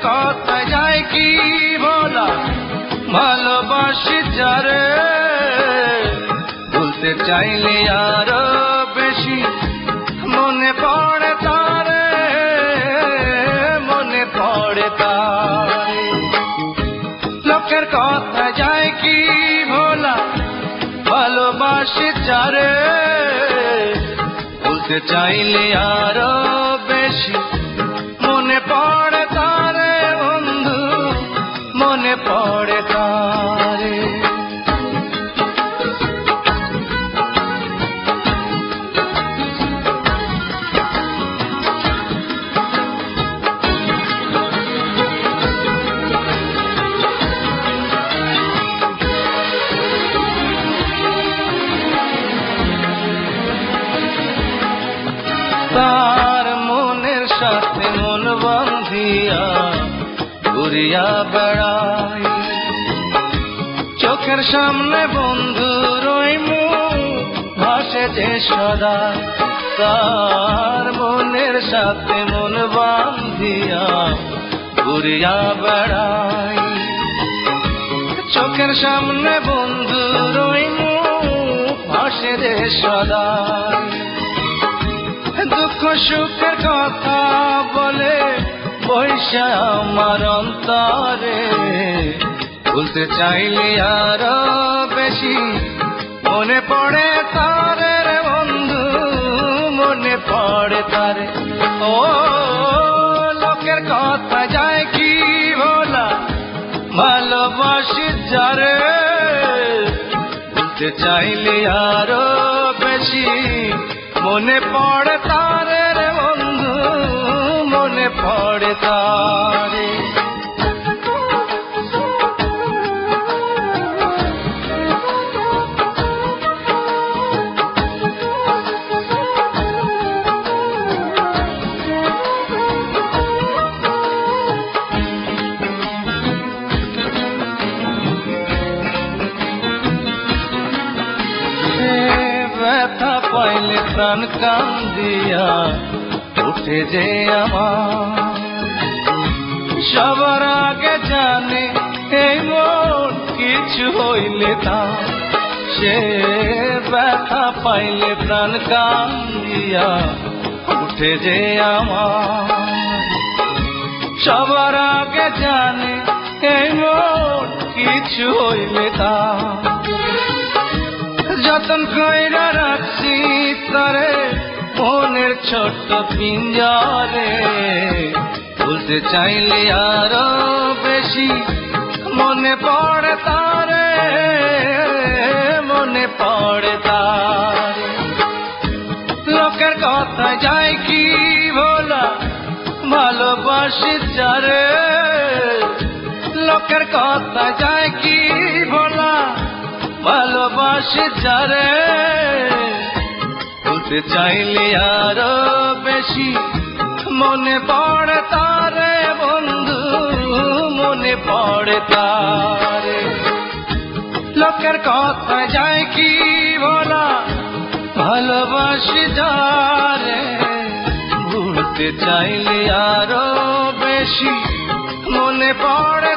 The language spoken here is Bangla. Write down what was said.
কথা যায় কি বলা, ভালোবাসি যারে ভুলতে চাইলে আরো বেশি মনে পড়ে তারে, মনে পড়ে তারে। লোকের কথা যায় কি ভোলা, ভালোবাসি যারে ভুলতে চাইলে আরো বেশি মনে পড়ে তারে বন্ধু, মনে পড়ে তারে। তার মনের সাথে মন বাঁধিয়া ঘুরিয়া বেড়াই, চোখের সামনে বন্ধুর ওই মুখ ভাসে যে সদা। তার মনের সাথে মন বাঁধিয়া ঘুরিয়া বেড়াই, চোখের সামনে বন্ধুর ওই মুখ ভাসে যে সদা। দুঃখ সুখের কথা বলে বৈশা আমার অন্তরে, ভুলতে চাইলে আরো বেশি মনে পড়ে তারে রে বন্ধু, মনে পড়ে তারে। ও লোকের কথা যায় কি বলা, ভালোবাসি যারে ভুলতে চাইলে আরো বেশি মনে পড়ে তারে রে বন্ধু, মনে পড়ে তারে। ব্যথা পাইলে প্রাণ কান্দিয়া উঠে যে আমার, সবার আগে জানে এই মন কিছু হইলে তা। সে ব্যথা পাইলে প্রাণ কান্দিয়া উঠে যে আমার, সবার আগে জানে এই মন কিছু হইলে তা। যতন কইরা রাখছি তারে মনের ছোট্ট পিঞ্জরে, ভুলতে চাইলে আরো বেশি মনে পড়ে তারে, মনে পড়ে তারে। লোকের কথা যায় কি ভোলা, ভালোবাসি যারে। লোকের কথা যায় কি ভোলা, ভালোবাসি যারে ভুলতে চাইলে আরো বেশি মনে পড়ে তারে বন্ধু, মনে পড়ে তারে। লোকের কথা যায় কি বলা, ভালোবাসি যারে ভুলতে চাইলে আরো বেশি মনে পড়ে